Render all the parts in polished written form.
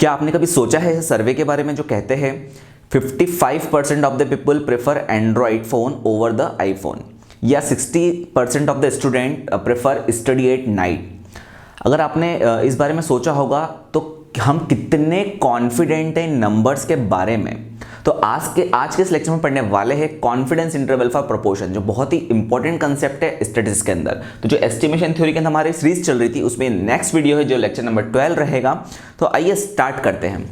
क्या आपने कभी सोचा है सर्वे के बारे में जो कहते हैं 55% of the people prefer Android phone over the iPhone, या 60% of the student prefer study at night. अगर आपने इस बारे में सोचा होगा तो हम कितने कॉन्फिडेंट हैं नंबर्स के बारे में। तो आज के इस लेक्चर में पढ़ने वाले हैं कॉन्फिडेंस इंटरवल फॉर प्रोपोर्शन, जो बहुत ही इंपॉर्टेंट कंसेप्ट है स्टैटिस्टिक्स के अंदर। तो जो एस्टिमेशन थ्योरी के अंदर हमारी सीरीज चल रही थी उसमें नेक्स्ट वीडियो है जो लेक्चर नंबर 12 रहेगा। तो आइए स्टार्ट करते हैं।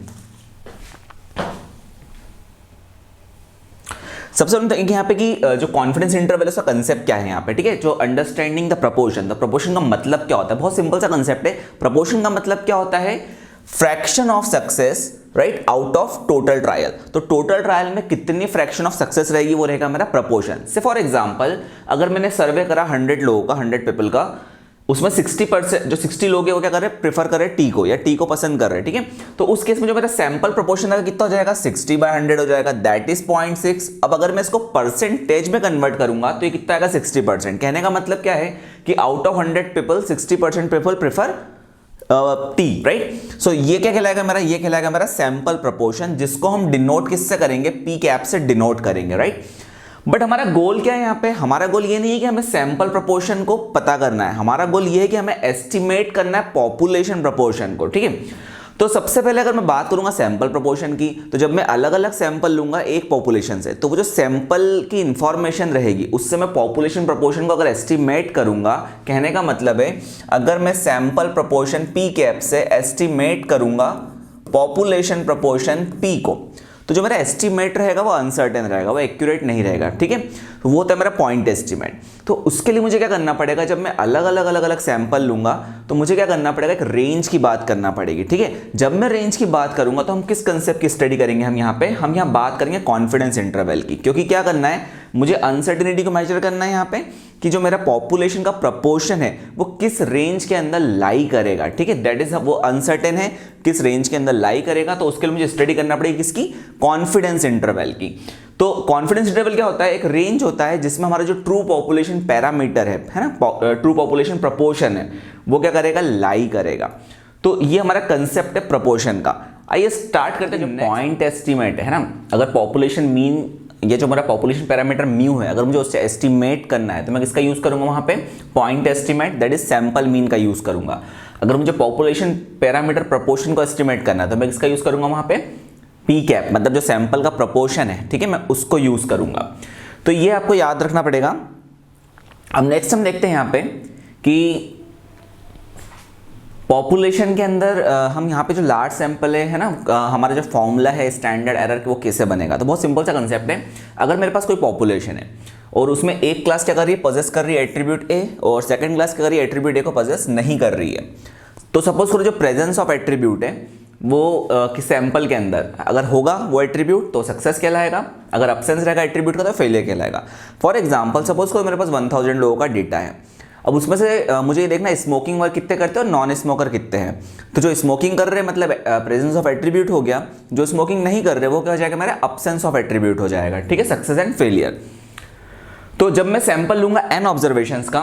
सबसे पहले तो यहाँ पे कि जो कॉन्फिडेंस इंटरवल है उसका कंसेप्ट क्या है यहाँ पे, ठीक है। जो अंडरस्टैंडिंग द प्रोपोर्शन का मतलब क्या होता है, बहुत सिंपल सा कंसेप्ट है। प्रोपोर्शन का मतलब क्या होता है, fraction of success right out of total trial. तो टोटल ट्रायल में कितनी फ्रैक्शन ऑफ सक्सेस रहेगी वो रहेगा मेरा प्रोपोर्शन। से फॉर एग्जांपल अगर मैंने सर्वे करा 100 लोगों का, 100 पीपल का, उसमें 60% जो 60 लोग हैं वो क्या कर रहे हैं, प्रेफर कर रहे हैं टी को, या टी को पसंद कर रहे हैं, ठीक है। तो उस केस में जो मेरा सैंपल प्रोपोर्शन है कितना हो जाएगा, 60/100 हो जाएगा, दैट इज 0.6। अब अगर मैं इसको परसेंटेज में कन्वर्ट करूंगा तो ये कितना आएगा, 60%। कहने का मतलब क्या है कि out of 100 people 60% people prefer tea, right. So ये क्या कहलाएगा मेरा, ये कहलाएगा मेरा सैंपल प्रोपोर्शन, जिसको हम डिनोट किससे करेंगे, पी कैप से डिनोट करेंगे, राइट। बट हमारा गोल क्या है यहाँ पे, हमारा गोल ये नहीं है कि हमें सैंपल प्रोपोर्शन को पता करना है, हमारा गोल ये है कि हमें एस्टिमेट करना है पॉपुलेशन प्रोपोर्शन को, ठीक है। तो सबसे पहले अगर मैं बात करूंगा सैंपल प्रोपोर्शन की, तो जब मैं अलग अलग सैंपल लूंगा एक पॉपुलेशन से, तो वो जो सैंपल की इंफॉर्मेशन रहेगी उससे मैं पॉपुलेशन प्रोपोर्शन को अगर एस्टिमेट करूंगा, कहने का मतलब है अगर मैं सैंपल प्रोपोर्शन पी कैप से एस्टिमेट करूंगा पॉपुलेशन प्रोपोर्शन पी को, तो जो मेरा एस्टिमेट रहेगा वो अनसर्टेन रहेगा, वो एक्यूरेट नहीं रहेगा, ठीक है। तो वो होता है मेरा पॉइंट एस्टिमेट। तो उसके लिए मुझे क्या करना पड़ेगा, जब मैं अलग अलग सैंपल लूंगा तो मुझे क्या करना पड़ेगा, एक रेंज की बात करना पड़ेगी, ठीक है। जब मैं रेंज की बात करूंगा तो हम किस कंसेप्ट की स्टडी करेंगे, हम यहाँ बात करेंगे कॉन्फिडेंस इंटरवल की, क्योंकि क्या करना है, मुझे अनसर्टेनिटी को मेजर करना है यहाँ पे कि जो मेरा पॉपुलेशन का प्रपोर्शन है वो किस रेंज के अंदर लाई करेगा, ठीक है। दैट इज वो अनसर्टेन है, किस रेंज के अंदर लाई करेगा। तो उसके लिए मुझे स्टडी करना पड़ेगी किसकी, कॉन्फिडेंस इंटरवल की। तो कॉन्फिडेंस इंटरवल क्या होता है, एक रेंज होता है जिसमें हमारा जो ट्रू पॉपुलेशन पैरामीटर है ना, ट्रू पॉपुलेशन प्रपोर्शन है, वो क्या करेगा, लाई करेगा। तो ये हमारा कंसेप्ट है प्रपोर्शन का। आइए स्टार्ट करते हैं। जो पॉइंट एस्टिमेट है ना, अगर पॉपुलेशन मीन, ये जो हमारा पॉपुलेशन पैरामीटर म्यू है, अगर मुझे उससे एस्टिमेट करना है तो मैं किसका यूज करूंगा वहां पे, point estimate, that is sample mean का यूज करूंगा। अगर मुझे पॉपुलेशन पैरामीटर प्रपोर्शन को एस्टिमेट करना है तो मैं किसका यूज करूंगा वहां पे, पी कैप, मतलब जो सैंपल का प्रपोर्शन है, ठीक है, मैं उसको यूज करूंगा। तो ये आपको याद रखना पड़ेगा। अब नेक्स्ट हम देखते हैं यहाँ पे कि पॉपुलेशन के अंदर हम यहाँ पे जो लार्ज सैंपल है ना, हमारा जो फॉर्मूला है स्टैंडर्ड एरर वो कैसे बनेगा। तो बहुत सिंपल सा कंसेप्ट है। अगर मेरे पास कोई पॉपुलेशन है और उसमें एक क्लास क्या कर रही है, पजेस कर रही है एट्रीब्यूट ए, और सेकंड क्लास क्या कर रही है, एट्रीब्यूट ए को पजेस नहीं कर रही है। तो सपोज करो जो प्रेजेंस ऑफ एट्रीब्यूट है वो किस सैंपल के अंदर अगर होगा वो एट्रीब्यूट तो सक्सेस कहलाएगा, अगर एब्सेंस रहेगा एट्रीब्यूट का तो फेलियर कहलाएगा। फॉर एग्जांपल सपोज करो मेरे पास 1000 लोगों का डेटा है। अब उसमें से मुझे ये देखना स्मोकिंग वर्क कितने करते हैं और नॉन स्मोकर कितने हैं। तो जो स्मोकिंग कर रहे हैं मतलब प्रेजेंस ऑफ एट्रीब्यूट हो गया, जो स्मोकिंग नहीं कर रहे वो क्या हो जाएगा, मेरा एब्सेंस ऑफ एट्रीब्यूट हो जाएगा, ठीक है, सक्सेस एंड फेलियर। तो जब मैं सैंपल लूंगा n ऑब्जर्वेशंस का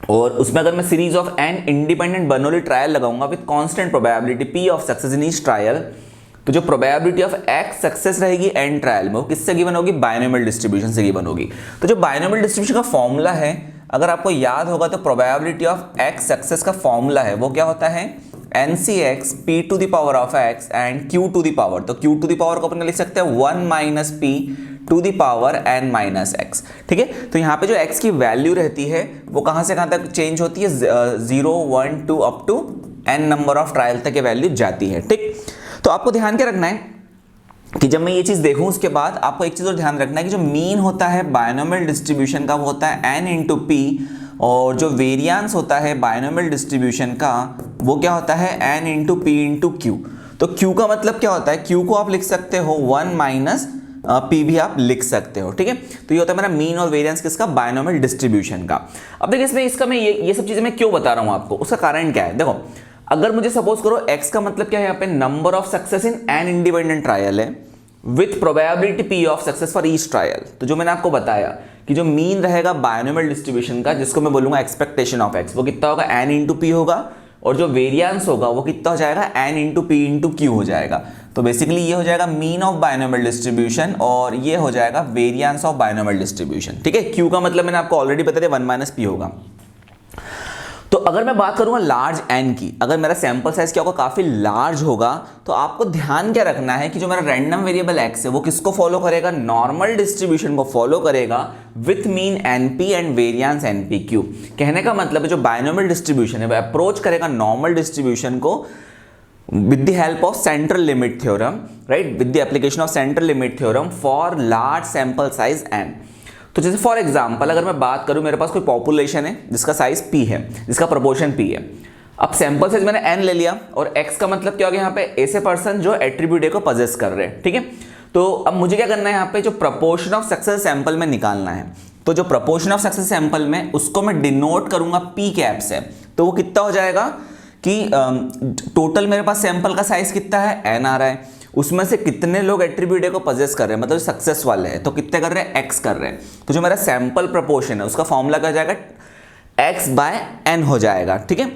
और उसमें अगर मैं series of n independent Bernoulli trial लगाऊंगा with constant probability p of success in each trial, तो जो प्रोबेबिलिटी ऑफ x सक्सेस रहेगी n ट्रायल में वो किससे गिवन होगी, बायनोमियल डिस्ट्रीब्यूशन से गिवन होगी। तो जो बायनोमियल डिस्ट्रीब्यूशन का फॉर्मूला है अगर आपको याद होगा तो प्रोबेबिलिटी ऑफ x सक्सेस का फॉर्मूला है वो क्या होता है, NCX p to the power of x and q to the power. तो q टू द पावर को अपन लिख सकते हैं 1 - p to the power n - x, ठीक है। तो यहाँ पे जो x की वैल्यू रहती है वो कहाँ से कहाँ तक चेंज होती है, 0, 1, 2 up to n number of trial तक ये वैल्यू जाती है, ठीक। तो आपको ध्यान क्या रखना है कि जब मैं ये चीज देखूं उसके बाद आपको एक चीज और ध्यान रखना है कि जो मीन होता है बायनोमियल डिस्ट्रीब्यूशन का वो होता है n इंटू पी, और जो वेरिएंस होता है बायनोमियल डिस्ट्रीब्यूशन का वो क्या होता है, n into P into Q. तो q का मतलब क्या होता है, q को आप लिख सकते हो 1 - p भी आप लिख सकते हो, ठीक है। तो ये होता है मेरा मीन और वेरिएंस किसका, बायनोमियल डिस्ट्रीब्यूशन का। अब देखिए इसमें मैं ये सब चीजें मैं क्यों बता रहा हूं आपको, उसका कारण क्या है। देखो अगर मुझे सपोज करो x का मतलब क्या है, यहाँ पे number of success in n independent trial है with probability p of success for each trial. तो जो मैंने आपको बताया कि जो मीन रहेगा बायनोमियल डिस्ट्रीब्यूशन का, जिसको मैं बोलूंगा एक्सपेक्टेशन ऑफ x, वो कितना होगा, n इंटू पी होगा, और जो वेरिएंस होगा वो कितना हो जाएगा, n into P into Q हो जाएगा। तो बेसिकली ये हो जाएगा मीन ऑफ बायनोमियल डिस्ट्रीब्यूशन और ये हो जाएगा वेरिएंस ऑफ बायनोमियल डिस्ट्रीब्यूशन। ठीक है, क्यू का मतलब मैंने आपको ऑलरेडी बता दिया 1 माइनस पी होगा। तो अगर मैं बात करूंगा लार्ज n की, अगर मेरा सैंपल साइज क्या होगा, काफी लार्ज होगा, तो आपको ध्यान क्या रखना है कि जो मेरा रैंडम वेरिएबल x है वो किसको फॉलो करेगा, नॉर्मल डिस्ट्रीब्यूशन को फॉलो करेगा with mean np and variance npq। कहने का मतलब है जो बायनोमियल डिस्ट्रीब्यूशन है वो अप्रोच करेगा नॉर्मल डिस्ट्रीब्यूशन को with the help of central limit theorem, right, with the application of central limit theorem for large sample size n। तो जैसे फॉर एग्जांपल अगर मैं बात करूं, मेरे पास कोई पॉपुलेशन है जिसका साइज p है, जिसका प्रोपोर्शन p है। अब सैंपल साइज मैंने n ले लिया और x का मतलब क्या हो गया यहाँ पे, ऐसे पर्सन जो एट्रीब्यूट a को पोजेस कर रहे हैं। ठीक है, तो अब मुझे क्या करना है यहाँ पे, जो प्रपोर्शन ऑफ सक्सेस सैंपल में निकालना है। तो जो प्रपोर्शन ऑफ सक्सेस सैंपल में उसको मैं डिनोट करूंगा p कैप से। तो वो कितना हो जाएगा कि टोटल मेरे पास सैंपल का साइज कितना है, n आ रहा है, उसमें से कितने लोग एट्रीब्यूट को पोजेस कर रहे हैं, मतलब सक्सेस वाले हैं, तो कितने कर रहे हैं, x कर रहे हैं। तो जो मेरा सैंपल प्रोपोर्शन है उसका फॉर्मूला क्या हो जाएगा, x बाय n हो जाएगा। ठीक है,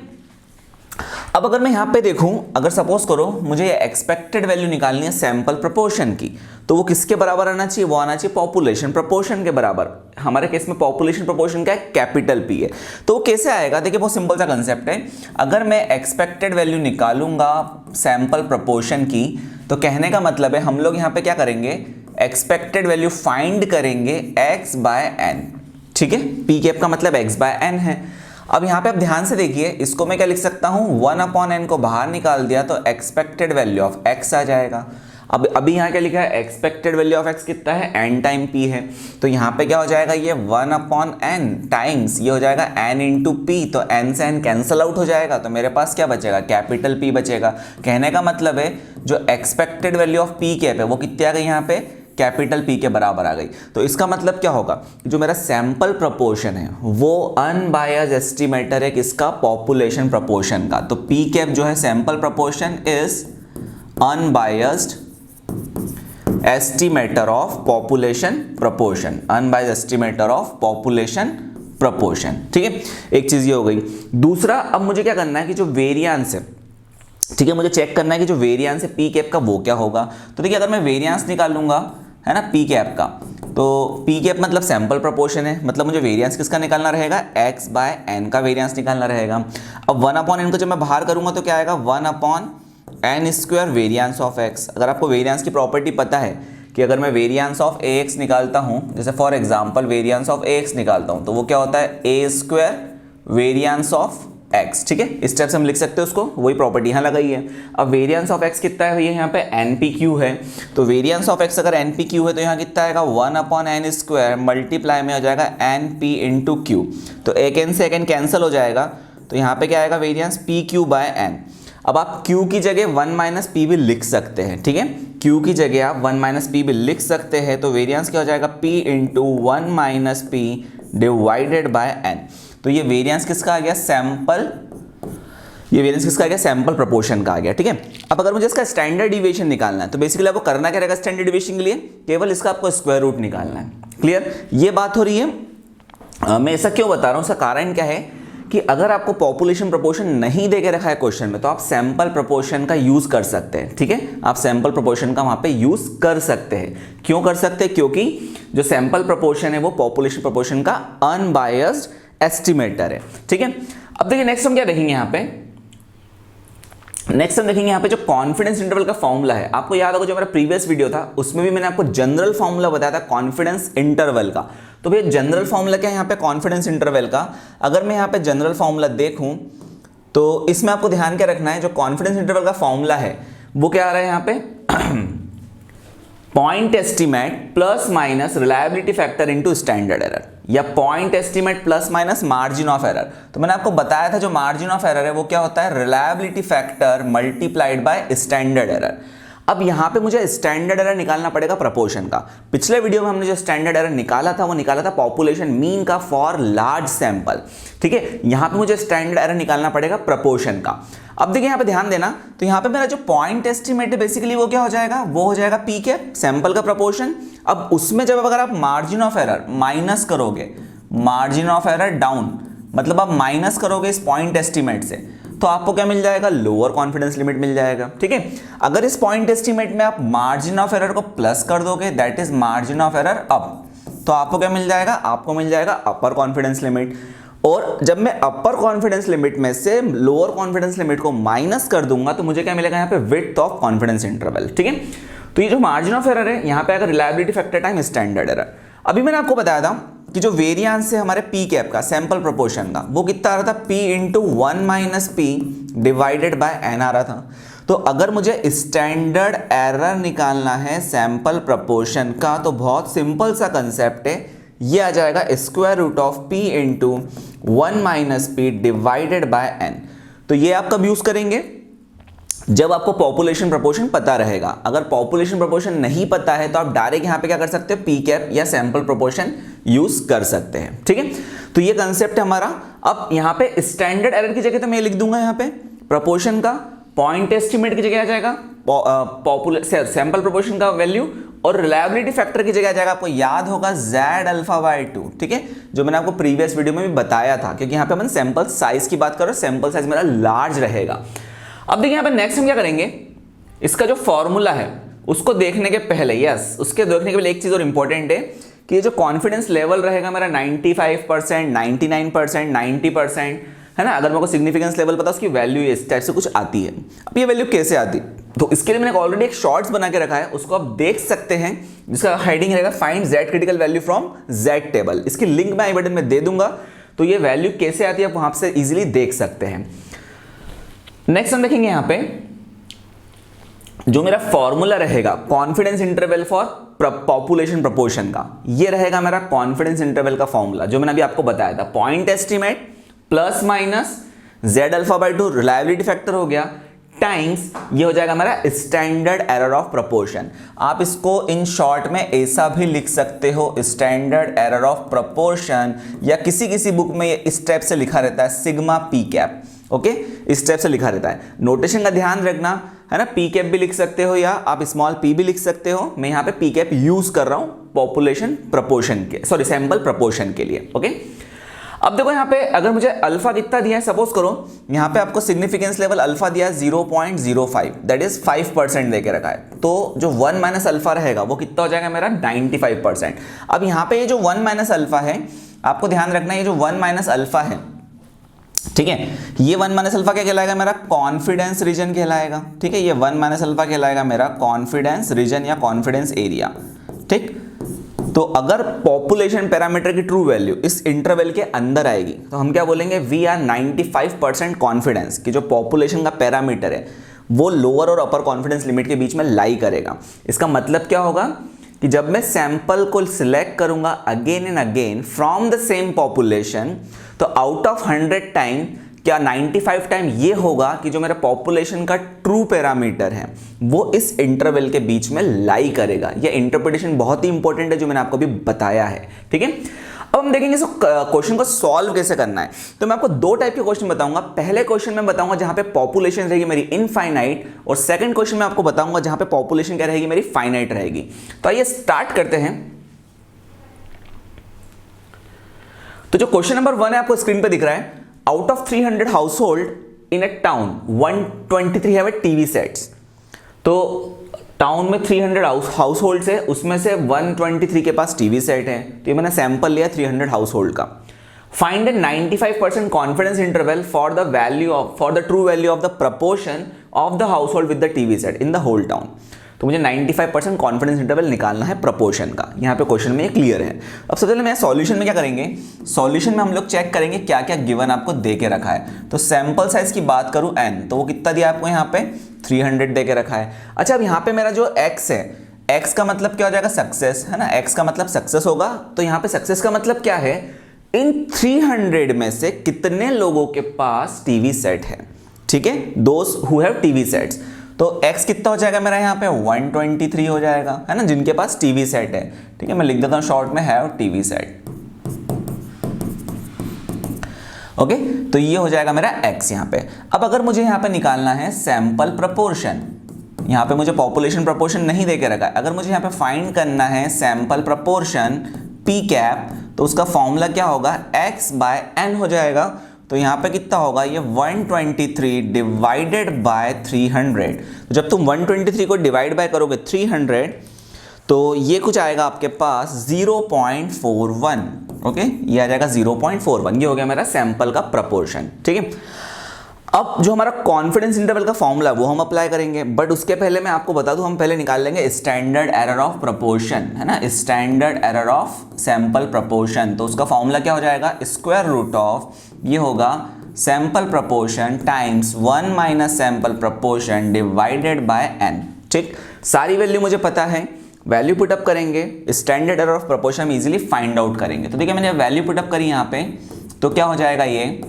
अब अगर मैं यहाँ पे देखूं, अगर सपोज करो मुझे एक्सपेक्टेड वैल्यू निकालनी है सैंपल प्रोपोर्शन की, तो वो किसके बराबर आना चाहिए, वो आना चाहिए पॉपुलेशन प्रोपोर्शन के बराबर। हमारे केस में पॉपुलेशन प्रोपोर्शन क्या है, कैपिटल P है। तो वो कैसे आएगा, देखिए बहुत सिंपल सा कंसेप्ट है। अगर मैं एक्सपेक्टेड वैल्यू निकालूंगा सैंपल प्रोपोर्शन की, तो कहने का मतलब है हम लोग यहाँ पे क्या करेंगे, एक्सपेक्टेड वैल्यू फाइंड करेंगे x बाय n। ठीक है, P कैप का मतलब x बाय n है। अब यहाँ पे आप ध्यान से देखिए, इसको मैं क्या लिख सकता हूँ, 1/n को बाहर निकाल दिया तो एक्सपेक्टेड वैल्यू ऑफ x आ जाएगा। अब अभी यहाँ क्या लिखा है, एक्सपेक्टेड वैल्यू ऑफ x कितना है, n टाइम p है। तो यहाँ पे क्या हो जाएगा, ये 1/n टाइम्स ये हो जाएगा n इंटू p। तो n से n कैंसल आउट हो जाएगा, तो मेरे पास क्या बचेगा, कैपिटल P बचेगा। कहने का मतलब है जो expected value of p cap है वो कितनी आ गई, यहाँ पे कैपिटल P के बराबर आ गई। तो इसका मतलब क्या होगा, जो मेरा सैंपल प्रोपोर्शन है वो अनबायस्ड एस्टिमेटर है किसका, पॉपुलेशन प्रोपोर्शन का। तो P कैप जो है sample proportion is unbiased estimator of population proportion, unbiased estimator of population proportion. ठीक है, एक चीज ये हो गई। दूसरा, अब मुझे क्या करना है कि जो वेरिएंस है, ठीक है, मुझे चेक करना है कि जो वेरिएंस है P कैप का वो क्या होगा। तो देखिए अगर मैं वेरिएंस निकालूंगा है ना P कैप का, तो P कैप मतलब सैंपल प्रोपोर्शन है, मतलब मुझे वेरिएंस किसका निकालना रहेगा, x बाय n का वेरिएंस निकालना रहेगा। अब 1/n को जब मैं बाहर करूंगा तो क्या आएगा, 1/n square variance of x। अगर आपको वेरिएंस की प्रॉपर्टी पता है कि अगर मैं वेरिएंस ऑफ ax निकालता हूं, जैसे for example variance of ax निकालता हूं, तो वो क्या होता है, a square variance of x। ठीक है, इस टाइप से हम लिख सकते हैं उसको, वही प्रॉपर्टी यहाँ लगाई है। अब वेरिएंस ऑफ x कितना है भैया, यहाँ पे npq है। तो वेरिएंस ऑफ x अगर npq है तो यहाँ कितना आएगा, 1/n स्क्वायर मल्टीप्लाई में हो जाएगा np इंटू q। तो एक n से एक n कैंसिल हो जाएगा, तो यहाँ पे क्या आएगा, वेरिएंस pq बाय n। अब आप q की जगह 1 माइनस p भी लिख सकते हैं। ठीक है, q की जगह आप 1 माइनस p भी लिख सकते हैं। तो वेरिएंस क्या हो जाएगा, p into 1 minus p divided by n। तो ये वेरिएंस किसका आ गया, सैंपल, ये वेरिएंस किसका आ गया, सैंपल प्रोपोर्शन का आ गया। ठीक है, अब अगर मुझे इसका स्टैंडर्ड डिविएशन निकालना है, तो बेसिकली आपको करना क्या रहेगा, स्टैंडर्ड डिविएशन के लिए केवल इसका आपको स्क्वायर रूट निकालना है। क्लियर, ये बात हो रही है। मैं ऐसा क्यों बता रहा हूँ, उसका कारण क्या है कि अगर आपको पॉपुलेशन प्रोपोर्शन नहीं दे के रखा है क्वेश्चन में, तो आप सैंपल प्रोपोर्शन का यूज कर सकते हैं। ठीक है, आप सैंपल प्रोपोर्शन का वहां पे यूज कर सकते हैं। क्यों कर सकते हैं, क्योंकि जो सैंपल प्रोपोर्शन है वो पॉपुलेशन प्रोपोर्शन का अनबायस्ड एस्टिमेटर है। ठीक है, अब देखिए नेक्स्ट हम क्या देखेंगे यहाँ पे, नेक्स्ट हम देखेंगे यहाँ पे जो कॉन्फिडेंस इंटरवल का फॉर्मूला है। आपको याद होगा जो मेरा प्रीवियस वीडियो था उसमें भी मैंने आपको जनरल फॉर्मूला बताया था कॉन्फिडेंस इंटरवल का। तो भैया जनरल फॉर्मूला क्या है यहाँ पे कॉन्फिडेंस इंटरवल का, अगर मैं यहाँ पे जनरल फॉर्मूला देखूं तो इसमें आपको ध्यान क्या रखना है, जो कॉन्फिडेंस इंटरवल का फॉर्मूला है वो क्या आ रहा है यहाँ पे, point estimate plus minus reliability factor into standard error, या point estimate plus minus margin of error. तो मैंने आपको बताया था जो मार्जिन ऑफ एरर है वो क्या होता है, reliability factor multiplied by standard error. अब यहाँ पे मुझे स्टैंडर्ड एरर निकालना पड़ेगा प्रोपोर्शन का। पिछले वीडियो में हमने जो स्टैंडर्ड एरर निकाला था वो निकाला था पॉपुलेशन मीन का फॉर लार्ज सैंपल। ठीक है, यहाँ पे मुझे स्टैंडर्ड एरर निकालना पड़ेगा प्रोपोर्शन का। अब देखिए यहाँ पे ध्यान देना, तो यहाँ पे मेरा जो पॉइंट एस्टिमेट है बेसिकली वो क्या हो जाएगा, वो हो जाएगा पी कैप सैंपल का प्रोपोर्शन। अब उसमें जब अगर आप मार्जिन ऑफ एरर माइनस करोगे, मार्जिन ऑफ एरर डाउन मतलब आप माइनस करोगे इस पॉइंट एस्टिमेट से, तो आपको क्या मिल जाएगा, लोअर कॉन्फिडेंस लिमिट मिल जाएगा। ठीक है, अगर इस पॉइंट एस्टीमेट में आप मार्जिन ऑफ एरर को प्लस कर दोगे, that is margin of error up, तो आपको क्या मिल जाएगा, आपको मिल जाएगा अपर कॉन्फिडेंस लिमिट। और जब मैं अपर कॉन्फिडेंस लिमिट में से लोअर कॉन्फिडेंस लिमिट को माइनस कर दूंगा तो मुझे क्या मिलेगा यहाँ पे, विड्थ ऑफ कॉन्फिडेंस इंटरवल। ठीक है, तो ये जो मार्जिन ऑफ एरर है यहाँ पे अगर reliability factor time standard error. अभी मैंने आपको बताया था कि जो वेरिएंस है हमारे पी कैप का, सैंपल प्रोपोर्शन का, वो कितना आ रहा था, p into 1 minus P divided by n आ रहा था। तो अगर मुझे स्टैंडर्ड एरर निकालना है सैंपल प्रोपोर्शन का तो बहुत सिंपल सा कंसेप्ट है, ये आ जाएगा square root of p into 1 minus P divided by n। तो ये आप कब यूज करेंगे, जब आपको पॉपुलेशन प्रोपोर्शन पता रहेगा। अगर पॉपुलेशन प्रोपोर्शन नहीं पता है तो आप डायरेक्ट यहां पे क्या कर सकते हो, पी कैप या सैंपल प्रोपोर्शन यूज कर सकते हैं। ठीक है, तो ये कंसेप्ट है हमारा। अब यहां पे स्टैंडर्ड एरर की जगह तो मैं लिख दूंगा यहां पे प्रोपोर्शन का, पॉइंट एस्टिमेट की जगह आ जाएगा सैंपल प्रोपोर्शन का वैल्यू, और रिलायबिलिटी फैक्टर की जगह आ जाएगा, आपको याद होगा Z अल्फा बाय 2। ठीक है, जो मैंने आपको प्रीवियस वीडियो में भी बताया था, क्योंकि यहां पे अपन सैंपल साइज की बात कर रहे हैं, सैंपल साइज मेरा लार्ज रहेगा। अब देखिए यहाँ पे नेक्स्ट हम क्या करेंगे, इसका जो फॉर्मूला है उसको देखने के पहले, उसके देखने के पहले एक चीज और इंपॉर्टेंट है कि ये जो कॉन्फिडेंस लेवल रहेगा मेरा 95%, 99%, 90%, है ना। अगर मेरे को सिग्निफिकेंस लेवल पता, उसकी वैल्यू इस टाइप से कुछ आती है। अब ये वैल्यू कैसे आती है, तो इसके लिए मैंने ऑलरेडी एक शॉर्ट्स बना के रखा है, उसको आप देख सकते हैं, जिसका हेडिंग रहेगा find Z critical value from Z table. इसकी लिंक मैं आई बटन में दे दूंगा, तो ये वैल्यू कैसे आती है आप वहां से इजिली देख सकते हैं। नेक्स्ट हम देखेंगे यहां पे जो मेरा फॉर्मूला रहेगा confidence interval for population proportion का, ये रहेगा मेरा कॉन्फिडेंस इंटरवल का फॉर्मूला, जो मैंने अभी आपको बताया था, point estimate plus minus Z alpha by 2 reliability factor हो गया, टाइम्स ये हो जाएगा मेरा स्टैंडर्ड एरर ऑफ प्रोपोर्शन। आप इसको इन शॉर्ट में ऐसा भी लिख सकते हो, स्टैंडर्ड एरर ऑफ प्रोपोर्शन, या किसी बुक में ये इस टाइप से लिखा रहता है, सिग्मा पी कैप। ओके, इस टाइप से लिखा रहता है। नोटेशन का ध्यान रखना, है ना, पी कैप भी लिख सकते हो या आप स्मॉल पी भी लिख सकते हो। मैं यहाँ पे पी कैप यूज कर रहा हूं पॉपुलेशन प्रोपोर्शन के, सॉरी सैंपल प्रोपोर्शन के लिए। ओके, अब देखो यहाँ पे अगर मुझे अल्फा कितना दिया है, सपोज करो यहाँ पे आपको सिग्निफिकेंस लेवल अल्फा दिया है 0.05, दैट इज 5% दे के रखा है, तो जो 1 माइनस अल्फा रहेगा वो कितना हो जाएगा मेरा 95%। अब यहाँ पे ये जो 1 माइनस अल्फा है, आपको ध्यान रखना है, ये जो 1 माइनस अल्फा है, ठीक है, ये 1 माइनस अल्फा क्या कहलाएगा मेरा, कॉन्फिडेंस रीजन कहलाएगा। ठीक है, ये 1 माइनस अल्फा कहलाएगा मेरा कॉन्फिडेंस रीजन या कॉन्फिडेंस एरिया। ठीक, तो अगर पॉपुलेशन पैरामीटर की ट्रू वैल्यू इस इंटरवल के अंदर आएगी तो हम क्या बोलेंगे, वी आर 95% कॉन्फिडेंस कि जो पॉपुलेशन का पैरामीटर है वो लोअर और अपर कॉन्फिडेंस लिमिट के बीच में लाई करेगा। इसका मतलब क्या होगा कि जब मैं सैंपल को सिलेक्ट करूंगा again and again from the same population, तो आउट ऑफ 100 टाइम क्या 95 टाइम ये होगा कि जो मेरा पॉपुलेशन का ट्रू पैरामीटर है वो इस इंटरवल के बीच में लाई करेगा। ये इंटरप्रिटेशन बहुत ही इंपॉर्टेंट है, जो मैंने आपको भी बताया है। ठीक है, अब हम देखेंगे इस क्वेश्चन को सॉल्व कैसे करना है। तो मैं आपको दो टाइप के क्वेश्चन बताऊंगा। पहले क्वेश्चन में बताऊंगा जहां पे पॉपुलेशन रहेगी मेरी इनफाइनाइट, और सेकंड क्वेश्चन में आपको बताऊंगा जहां पे पॉपुलेशन क्या रहेगी मेरी फाइनाइट रहेगी। तो आइए स्टार्ट करते हैं। तो जो क्वेश्चन नंबर 1 है आपको स्क्रीन पे दिख रहा है, out of 300 household in a town 123 have TV sets. तो टाउन में 300 हाउस होल्ड है, उसमें से 123 के पास टीवी सेट है। तो ये मैंने सैंपल लिया 300 हाउस होल्ड का। Find 95% confidence interval for the true value of the proportion of the household with the TV set in the whole town. तो मुझे 95% कॉन्फिडेंस इंटरवल निकालना है प्रपोर्शन का। यहाँ पे क्वेश्चन में ये क्लियर है। अब सबसे पहले मैं सॉल्यूशन में क्या करेंगे, सॉल्यूशन में हम लोग चेक करेंगे क्या क्या गिवन आपको दे के रखा है। तो सैंपल साइज की बात करूं n, तो वो कितना दिया आपको यहाँ पे 300 दे के रखा है। अच्छा, अब यहाँ पे मेरा जो x है, x का मतलब क्या हो जाएगा, सक्सेस, है ना, x का मतलब सक्सेस होगा। तो यहाँ पे सक्सेस का मतलब क्या है, इन 300 में से कितने लोगों के पास टीवी सेट है। ठीक है, those who have TV sets. तो x कितना हो जाएगा मेरा यहाँ पे 123 हो जाएगा, है ना, जिनके पास टीवी सेट है। ठीक है, मैं लिख देता हूँ शॉर्ट में, हैव टीवी सेट। ओके, तो ये हो जाएगा मेरा x यहाँ पे। अब अगर मुझे यहाँ पे निकालना है सैंपल प्रपोर्शन, यहाँ पे मुझे पॉपुलेशन प्रपोर्शन नहीं दे के रखा है, अगर मुझे यहाँ पे फाइंड करना है सैंपल प्रपोर्शन p कैप, तो उसका फॉर्मूला क्या होगा, x बाय n हो जाएगा। तो यहाँ पे कितना होगा, ये 123 डिवाइडेड बाय 300। तो जब तुम 123 को डिवाइड बाय करोगे 300 तो ये कुछ आएगा आपके पास 0.41। ओके, ये आ जाएगा 0.41। ये हो गया मेरा सैंपल का प्रपोर्शन। ठीक है, अब जो हमारा कॉन्फिडेंस इंटरवल का फॉर्मूला वो हम अप्लाई करेंगे, बट उसके पहले मैं आपको बता दूं, हम पहले निकाल लेंगे स्टैंडर्ड एरर ऑफ प्रपोर्शन, है ना, standard error of sample proportion. तो उसका फॉर्मूला क्या हो जाएगा, स्क्वायर रूट ऑफ, ये होगा sample proportion times 1 minus sample proportion divided by n। ठीक, सारी वैल्यू मुझे पता है, वैल्यू पुटअप करेंगे, स्टैंडर्ड एरर ऑफ प्रपोर्शन हम इजीली फाइंड आउट करेंगे। तो देखिए मैंने वैल्यू पुटअप करी यहाँ पे, तो क्या हो जाएगा, ये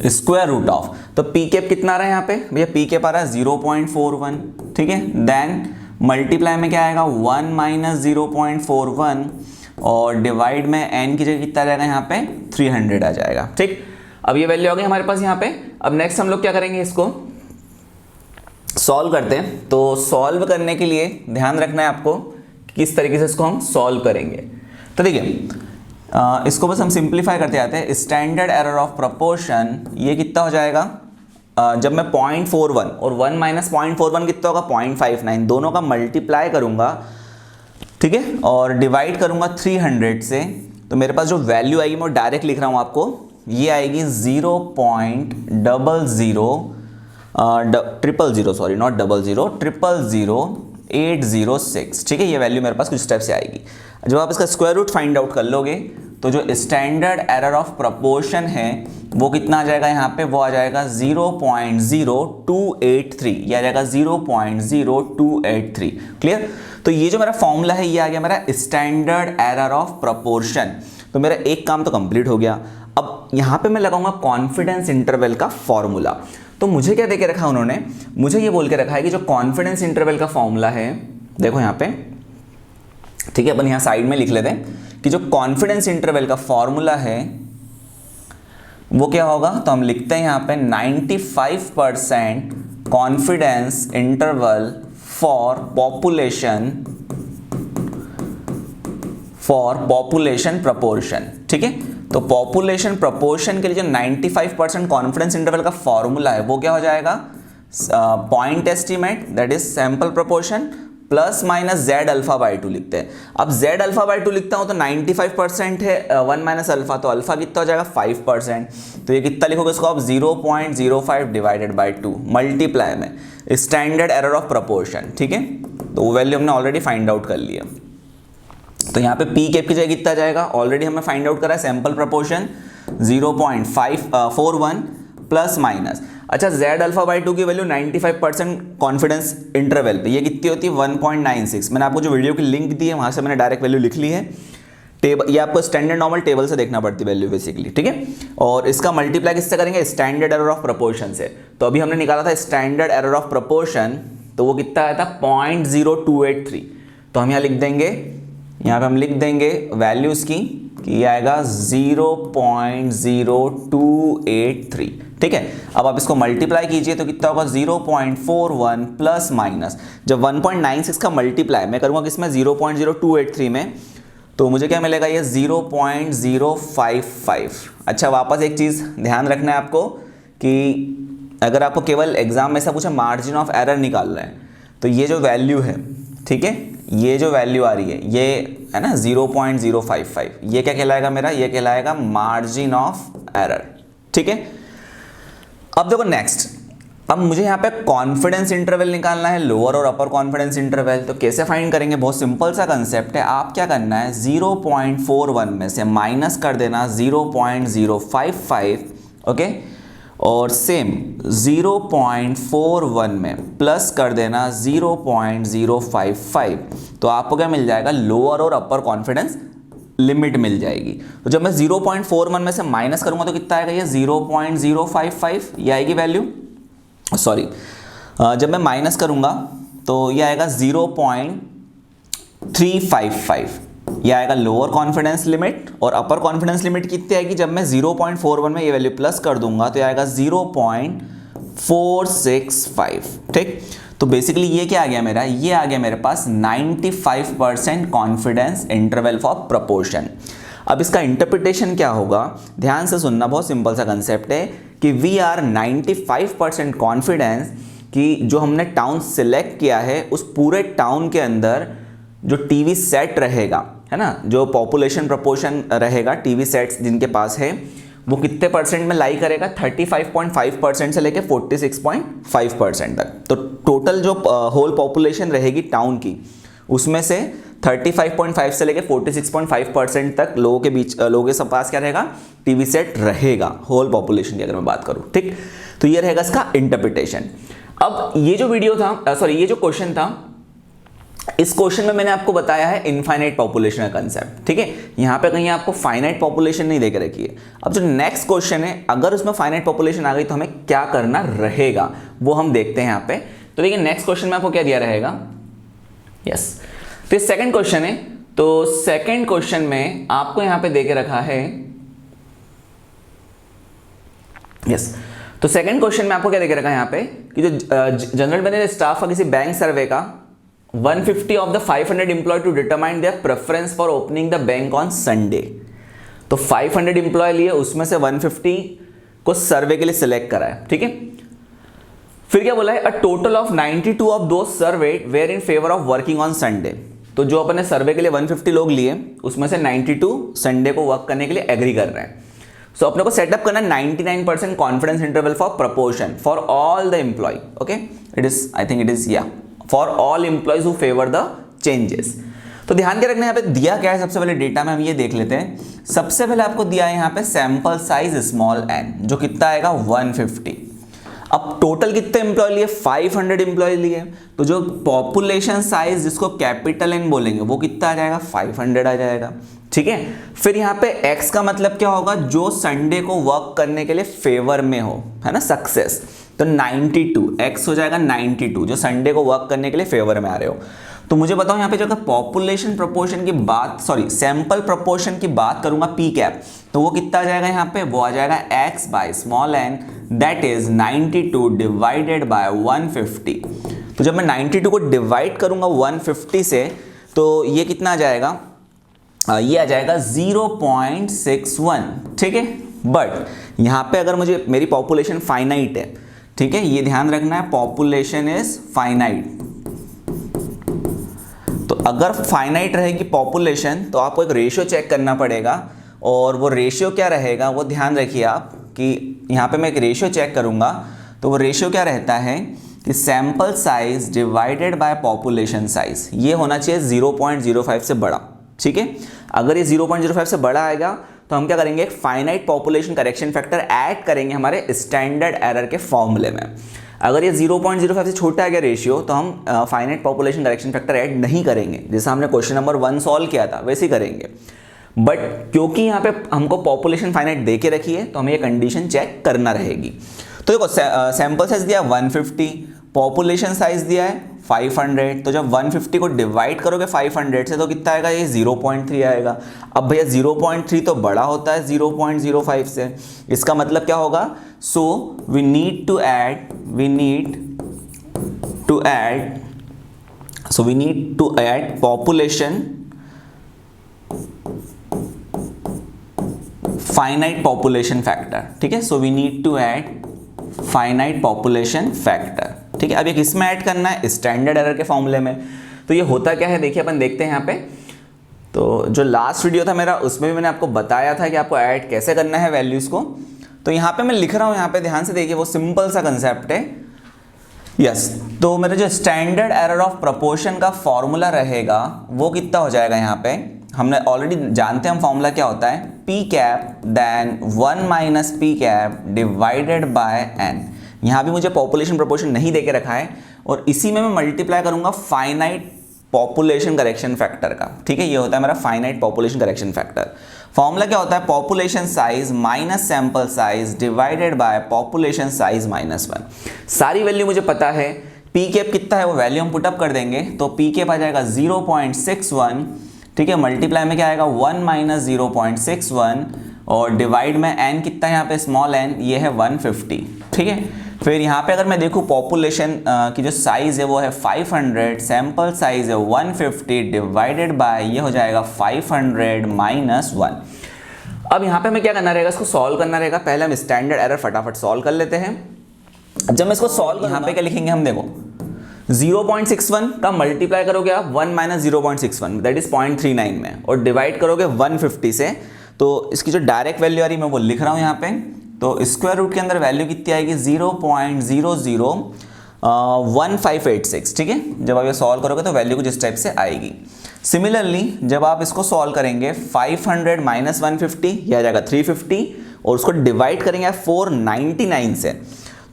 स्क्वायर रूट ऑफ, तो पी कैप कितना आ रहा है यहाँ पे भैया, पी कैप आ रहा है 0.41। ठीक है, देन मल्टीप्लाई में क्या आएगा 1 माइनस 0.41 और डिवाइड में n की जगह कितना आ जाएगा यहाँ पे 300 आ जाएगा। ठीक, अब ये वैल्यू आ गई हमारे पास यहाँ पे। अब नेक्स्ट हम लोग क्या करेंगे, इसको सॉल्व करते हैं। तो सॉल्व करने के लिए ध्यान रखना है आपको कि किस तरीके से इसको हम सॉल्व करेंगे। तो देखिए इसको बस हम सिंप्लीफाई करते जाते हैं। स्टैंडर्ड एरर ऑफ प्रपोर्शन ये कितना हो जाएगा, जब मैं 0.41 और 1 माइनस 0.41 कितना होगा 0.59, दोनों का मल्टीप्लाई करूंगा, ठीक है, और डिवाइड करूंगा 300 से, तो मेरे पास जो वैल्यू आएगी मैं डायरेक्ट लिख रहा हूं आपको, ये आएगी 0.0000806। ठीक है, ये वैल्यू मेरे पास कुछ स्टेप से आएगी। जब आप इसका स्क्वायर रूट फाइंड आउट कर लोगे तो जो स्टैंडर्ड एरर ऑफ प्रपोर्शन है वो कितना आ जाएगा यहाँ पे, वो आ जाएगा 0.0283, ये आ जाएगा 0.0283। क्लियर, तो ये जो मेरा फॉर्मूला है ये आ गया मेरा स्टैंडर्ड एरर ऑफ प्रपोर्शन। तो मेरा एक काम तो कंप्लीट हो गया। अब यहाँ पे मैं लगाऊंगा कॉन्फिडेंस इंटरवल का फॉर्मूला। तो मुझे क्या देके रखा उन्होंने, मुझे ये बोल के रखा है कि जो कॉन्फिडेंस इंटरवल का फॉर्मूला है, देखो यहाँ पे, ठीक है, अपन यहाँ साइड में लिख लेते हैं कि जो कॉन्फिडेंस इंटरवल का फॉर्मूला है वो क्या होगा। तो हम लिखते हैं यहाँ पे 95% confidence interval for population proportion. ठीक है, तो पॉपुलेशन प्रपोर्शन के लिए जो 95% कॉन्फिडेंस इंटरवल का फॉर्मूला है वो क्या हो जाएगा, point estimate that is sample proportion plus minus Z alpha by 2 लिखते हैं। अब जेड अल्फा बाई 2 लिखता हूं तो 95% है 1 माइनस अल्फा, तो अल्फा कितना हो जाएगा 5%। तो ये कितना लिखोगे इसको आप 0.05 डिवाइडेड बाई 2 मल्टीप्लाई में स्टैंडर्ड एरर ऑफ प्रपोर्शन। ठीक है, तो वो वैल्यू हमने ऑलरेडी फाइंड आउट कर लिया। तो यहाँ पे पी कैप की जगह कितना जाएगा, ऑलरेडी हमने फाइंड आउट करा है सैंपल प्रपोर्शन 0.541 प्लस माइनस, अच्छा जेड अल्फा बाई 2 की वैल्यू 95% कॉन्फिडेंस इंटरवल पे ये कितनी होती है 1.96। मैंने आपको जो वीडियो की लिंक दी है वहां से मैंने डायरेक्ट वैल्यू लिख ली है। टेबल, ये आपको स्टैंडर्ड नॉर्मल टेबल से देखना पड़ती है वैल्यू बेसिकली। ठीक है, और इसका मल्टीप्लाई किससे करेंगे, स्टैंडर्ड एरर ऑफ प्रपोर्शन से। तो अभी हमने निकाला था स्टैंडर्ड एरर ऑफ प्रपोर्शन, तो वो कितना आया था 0.0283। तो हम यहाँ लिख देंगे, यहाँ पे हम लिख देंगे वैल्यूज की कि ये आएगा 0.0283। ठीक है, अब आप इसको मल्टीप्लाई कीजिए तो कितना होगा 0.41 प्लस माइनस, जब 1.96 का मल्टीप्लाई मैं करूंगा किसमें 0.0283 में, तो मुझे क्या मिलेगा ये 0.055। अच्छा, वापस एक चीज़ ध्यान रखना है आपको कि अगर आपको केवल एग्जाम में ऐसा पूछा मार्जिन ऑफ एरर निकालना है, तो ये जो वैल्यू है, ठीक है, ये जो वैल्यू आ रही है ये है ना 0.055, ये क्या कहलाएगा मेरा, ये कहलाएगा मार्जिन ऑफ एरर। ठीक है, अब देखो नेक्स्ट, अब मुझे यहाँ पे कॉन्फिडेंस इंटरवल निकालना है, लोअर और अपर कॉन्फिडेंस इंटरवल। तो कैसे फाइंड करेंगे, बहुत सिंपल सा कंसेप्ट है। आप क्या करना है 0.41 में से माइनस कर देना 0.055, ओके, और सेम 0.41 में प्लस कर देना 0.055। तो आपको क्या मिल जाएगा, लोअर और अपर कॉन्फिडेंस लिमिट मिल जाएगी। तो जब मैं 0.41 में से माइनस करूंगा तो कितना आएगा, ये 0.055 ये आएगी वैल्यू। सॉरी, जब मैं माइनस करूंगा तो ये आएगा 0.355, ये आएगा लोअर कॉन्फिडेंस लिमिट। और अपर कॉन्फिडेंस लिमिट कितनी आएगी, जब मैं 0.41 में ये वैल्यू प्लस कर दूंगा तो ये आएगा 0.465। ठीक, तो बेसिकली ये क्या आ गया मेरा, ये आ गया मेरे पास 95% कॉन्फिडेंस इंटरवल फॉर प्रपोर्शन। अब इसका इंटरप्रिटेशन क्या होगा, ध्यान से सुनना, बहुत सिंपल सा कंसेप्ट है कि वी आर 95% कॉन्फिडेंस कि जो हमने टाउन सिलेक्ट किया है उस पूरे टाउन के अंदर जो टीवी सेट रहेगा, है ना, जो पॉपुलेशन प्रोपोर्शन रहेगा टीवी सेट्स जिनके पास है, वो कितने परसेंट में लाई करेगा, 35.5% से लेके 46.5% तक। तो टोटल जो होल पॉपुलेशन रहेगी टाउन की, उसमें से 35.5 से लेके 46.5% तक लोगों के सब पास क्या रहेगा, टीवी सेट रहेगा, होल पॉपुलेशन की अगर मैं बात करूं, ठीक। तो ये रहेगा इसका इंटरप्रिटेशन। अब ये जो वीडियो था, ये जो क्वेश्चन था, इस क्वेश्चन में मैंने आपको बताया है इनफाइनाइट पॉपुलेशन का कंसेप्ट, ठीक है। यहां पे कहीं आपको फाइनाइट पॉपुलेशन नहीं देके रखी है। अब जो नेक्स्ट क्वेश्चन है, अगर उसमें फाइनाइट पॉपुलेशन आ गई तो हमें क्या करना रहेगा, वो हम देखते हैं यहां पे। तो देखिए नेक्स्ट क्वेश्चन में आपको क्या दिया रहेगा, यस, तो सेकंड क्वेश्चन है। तो सेकंड क्वेश्चन में आपको यहां पे देके रखा है, यस, तो सेकंड क्वेश्चन में आपको क्या देके रखा है यहां पे कि जो जनरल मैनेजर स्टाफ का किसी बैंक सर्वे का 150 of the 500 employ to determine their preference for opening the bank on Sunday. तो 500 एम्प्लॉय लिए, उसमें से 150 को सर्वे के लिए सिलेक्ट करा है, ठीक है। फिर क्या बोला है, अ टोटल ऑफ 92 ऑफ दो survey were in favour of working on Sunday. तो जो अपने सर्वे के लिए 150 लोग लिए, उसमें से 92 संडे को वर्क करने के लिए एग्री कर रहे हैं। सो अपने को सेटअप करना 99% confidence interval for proportion for all the employ, okay, it is, I think it is, yeah, for all employees who favour the changes. तो ध्यान के रखना, यहाँ पे दिया क्या है, सबसे पहले डेटा में हम ये देख लेते हैं। सबसे पहले आपको दिया है यहाँ पे सैंपल साइज स्मॉल एन, जो कितना आएगा 150। अब टोटल कितने एम्प्लॉय लिए, 500 एम्प्लॉय लिए, तो जो पॉपुलेशन साइज जिसको कैपिटल एन बोलेंगे वो कितना आ जाएगा, 500 आ जाएगा, ठीक है। फिर यहाँ पे x का मतलब क्या होगा, जो संडे को वर्क करने के लिए फेवर में हो, है ना, सक्सेस। तो 92 x हो जाएगा 92, जो संडे को वर्क करने के लिए फेवर में आ रहे हो। तो मुझे बताओ यहाँ पे जो पॉपुलेशन प्रोपोर्शन की बात, सैंपल प्रोपोर्शन की बात करूंगा पी कैप, तो वो कितना आ जाएगा यहाँ पे, वो आ जाएगा x by small n, that is 92 divided by 150। तो जब मैं 92 को डिवाइड करूंगा 150 से, तो ये कितना आ जाएगा, ये आ जाएगा 0.61, ठीक है। बट यहाँ पे अगर मुझे, मेरी पॉपुलेशन फाइनाइट है, ठीक है, ये ध्यान रखना है, पॉपुलेशन इज फाइनाइट। तो अगर फाइनाइट रहेगी पॉपुलेशन, तो आपको एक रेशियो चेक करना पड़ेगा, और वो रेशियो क्या रहेगा, वो ध्यान रखिए आप कि यहाँ पे मैं एक रेशियो चेक करूंगा, तो वो रेशियो क्या रहता है कि sample size divided by population size, ये होना चाहिए 0.05 से बड़ा, ठीक है। अगर ये 0.05 से बड़ा आएगा तो हम क्या करेंगे, एक finite population correction factor add करेंगे हमारे स्टैंडर्ड एरर के फॉर्मूले में। अगर ये 0.05 से छोटा आ गया रेशियो, तो हम finite population correction factor add नहीं करेंगे, जैसा हमने क्वेश्चन नंबर 1 सॉल्व किया था वैसे ही करेंगे। बट क्योंकि यहाँ पे हमको पॉपुलेशन फाइनाइट दे के रखी है, तो हमें ये कंडीशन चेक करना रहेगी। तो देखो सैंपल साइज दिया 150, पॉपुलेशन साइज दिया है 500, तो जब 150 को डिवाइड करोगे 500 से, तो कितना आएगा, ये 0.3 आएगा। अब भैया 0.3 तो बड़ा होता है 0.05 से, इसका मतलब क्या होगा, so we need to add population finite population factor, ठीक है। So we need to add finite population factor, ठीक है। अब ये किसमें ऐड करना है, स्टैंडर्ड एरर के फॉर्मूले में। तो ये होता क्या है, देखिए अपन देखते हैं यहाँ पे। तो जो लास्ट वीडियो था मेरा, उसमें भी मैंने आपको बताया था कि आपको ऐड कैसे करना है वैल्यूज को। तो यहाँ पे मैं लिख रहा हूँ, यहाँ पे ध्यान से देखिए, वो सिंपल सा कंसेप्ट है, यस। तो मेरा जो स्टैंडर्ड एरर ऑफ प्रोपोर्शन का फॉर्मूला रहेगा वो कितना हो जाएगा, यहाँ पे हमने ऑलरेडी जानते हैं हम फॉर्मूला क्या होता है, P cap then 1 minus P cap divided by N. यहाँ भी मुझे पॉपुलेशन प्रोपोर्शन नहीं देके रखा है, और इसी में मैं मल्टीप्लाई करूंगा फाइनाइट पॉपुलेशन करेक्शन फैक्टर का, ठीक है। ये होता है मेरा finite population correction factor. Formula क्या होता है, population size minus sample size divided by population size minus 1। सारी वैल्यू मुझे पता है, पी कैप कितना है वो वैल्यू हम पुटअप कर देंगे, तो पी कैप आ जाएगा 0.61, ठीक है। मल्टीप्लाई में क्या आएगा 1 माइनस 0.61, और डिवाइड में n कितना है यहाँ पे, स्मॉल n, ये है 150, ठीक है। फिर यहाँ पे अगर मैं देखूँ पॉपुलेशन की जो साइज है वो है 500, सैंपल साइज है 150 डिवाइडेड बाय ये हो जाएगा 500 माइनस 1। अब यहाँ पे हमें क्या करना रहेगा, इसको सॉल्व करना रहेगा। पहले हम स्टैंडर्ड एरर फटाफट सॉल्व कर लेते हैं। जब मैं इसको सॉल्व यहाँ पे क्या लिखेंगे हम, देखो 0.61 का मल्टीप्लाई करोगे आप 1 माइनस 0.61 दैट इज 0.39 में, और डिवाइड करोगे 150 से, तो इसकी जो डायरेक्ट वैल्यू आ रही है मैं वो लिख रहा हूँ यहाँ पे। तो स्क्वायर रूट के अंदर वैल्यू कितनी आएगी, 0.001586, ठीक है। जब आप ये सॉल्व करोगे तो वैल्यू कुछ इस टाइप से आएगी। सिमिलरली जब आप इसको सॉल्व करेंगे 500 माइनस 150 ये आ जाएगा 350, और उसको डिवाइड करेंगे आप 499 से,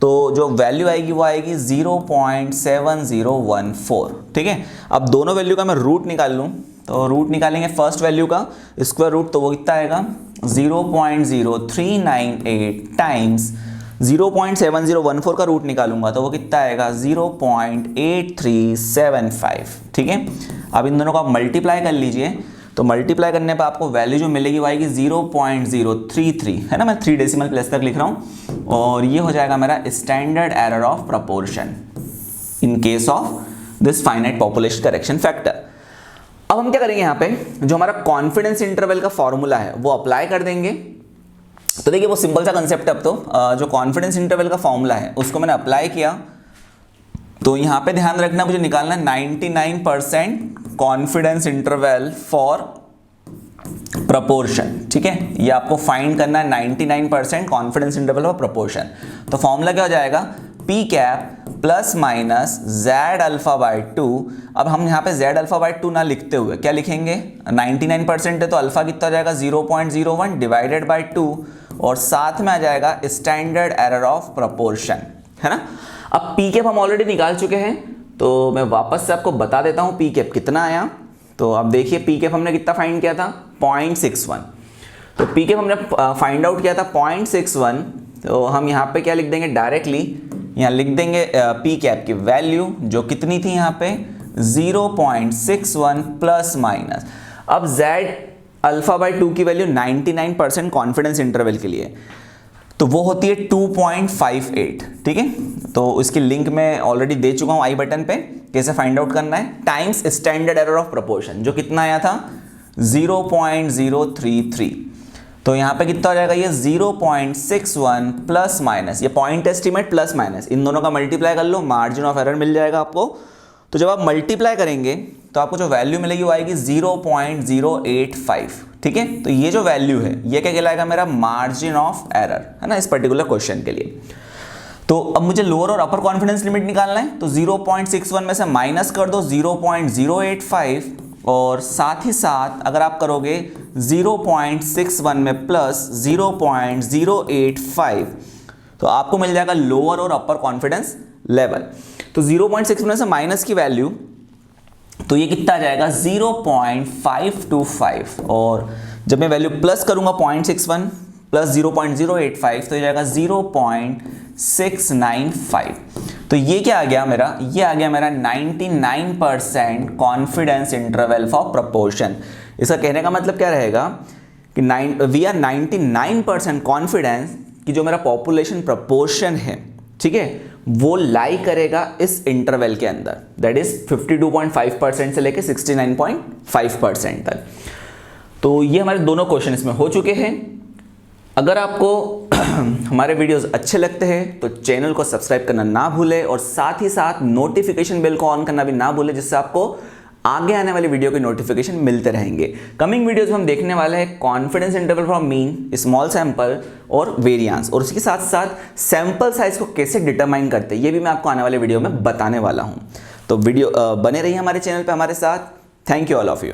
तो जो वैल्यू आएगी वो आएगी 0.7014, ठीक है। अब दोनों वैल्यू का मैं रूट निकाल लूँ, तो रूट निकालेंगे फर्स्ट वैल्यू का स्क्वायर रूट, तो वो कितना आएगा 0.0398 टाइम्स 0.7014 का रूट निकालूंगा तो वो कितना आएगा 0.8375, ठीक है। अब इन दोनों को आप मल्टीप्लाई कर लीजिए, तो मल्टीप्लाई करने पर आपको वैल्यू जो मिलेगी वो आएगी 0.033, है ना। मैं 3 डेसिमल प्लेस तक लिख रहा हूँ, और ये हो जाएगा मेरा standard error of proportion in case of this finite population correction factor. अब हम क्या करेंगे, यहाँ पे जो हमारा कॉन्फिडेंस इंटरवल का फॉर्मूला है वो अप्लाई कर देंगे। तो देखिए वो सिंपल सा कंसेप्ट है। अब तो जो कॉन्फिडेंस इंटरवल का फॉर्मूला है उसको मैंने अप्लाई किया, तो यहाँ पे ध्यान रखना मुझे निकालना है 99% कॉन्फिडेंस इंटरवल फॉर प्रपोर्शन, ठीक है। ये आपको फाइंड करना है 99% कॉन्फिडेंस इंटरवल फॉर प्रपोर्शन। तो फॉर्मूला क्या हो जाएगा, P cap plus minus Z alpha by 2। अब हम यहाँ पे जेड अल्फा बाई 2 ना लिखते हुए क्या लिखेंगे, 99% है तो अल्फा कितना हो जाएगा 0.01 डिवाइडेड बाई 2, और साथ में आ जाएगा स्टैंडर्ड एरर ऑफ प्रपोर्शन, है ना। अब पी कैप हम ऑलरेडी निकाल चुके हैं, तो मैं वापस से आपको बता देता हूँ पी कैप कितना आया। तो अब देखिए पी कैप हमने कितना फाइंड किया था, 0.61। तो पी कैप हमने फाइंड आउट किया था 0.61, तो हम यहाँ पे क्या लिख देंगे, डायरेक्टली यहाँ लिख देंगे पी कैप की वैल्यू जो कितनी थी यहाँ पे 0.61 प्लस माइनस। अब जेड अल्फा बाई 2 की वैल्यू 99% कॉन्फिडेंस इंटरवल के लिए, तो वो होती है 2.58, ठीक है। तो इसकी लिंक मैं ऑलरेडी दे चुका हूँ आई बटन पे, कैसे फाइंड आउट करना है, times standard error of proportion जो कितना आया था 0.033। तो यहाँ पे कितना हो जाएगा, ये 0.61 प्लस माइनस, ये पॉइंट एस्टीमेट प्लस माइनस, इन दोनों का मल्टीप्लाई कर लो, मार्जिन ऑफ एरर मिल जाएगा आपको। तो जब आप मल्टीप्लाई करेंगे तो आपको जो वैल्यू मिलेगी वो आएगी 0.085, ठीक है। तो ये जो वैल्यू है ये क्या कहलाएगा, मेरा मार्जिन ऑफ एरर, है ना, इस पर्टिकुलर क्वेश्चन के लिए। तो अब मुझे लोअर और अपर कॉन्फिडेंस लिमिट निकालना है, तो 0.61 में से माइनस कर दो 0.085, और साथ ही साथ अगर आप करोगे 0.61 में प्लस 0.085, तो आपको मिल जाएगा लोअर और अपर कॉन्फिडेंस लेवल। तो 0.61 में से माइनस की वैल्यू, तो ये कितना आ जाएगा 0.525, और जब मैं वैल्यू प्लस करूंगा 0.61 प्लस 0.085 तो ये जाएगा 0.695। तो ये क्या आ गया मेरा, ये आ गया मेरा 99% कॉन्फिडेंस इंटरवल फॉर प्रपोर्शन। इसका कहने का मतलब क्या रहेगा कि वी आर 99% कॉन्फिडेंस कि जो मेरा पॉपुलेशन प्रपोर्शन है, ठीक है, वो लाई करेगा इस इंटरवल के अंदर, दैट इज 52.5% से लेके 69.5% तक। तो ये हमारे दोनों क्वेश्चन इसमें हो चुके हैं। अगर आपको हमारे वीडियोस अच्छे लगते हैं तो चैनल को सब्सक्राइब करना ना भूलें, और साथ ही साथ नोटिफिकेशन बेल को ऑन करना भी ना भूलें, जिससे आपको आगे आने वाली वीडियो के नोटिफिकेशन मिलते रहेंगे। कमिंग वीडियोस में हम देखने वाले हैं confidence interval for mean, small sample और वेरिएंस, और उसके साथ साथ सैंपल साइज को कैसे डिटरमाइन करते हैं ये भी मैं आपको आने वाले वीडियो में बताने वाला हूँ। तो वीडियो बने रहिए हमारे चैनल पर हमारे साथ। Thank you all of you.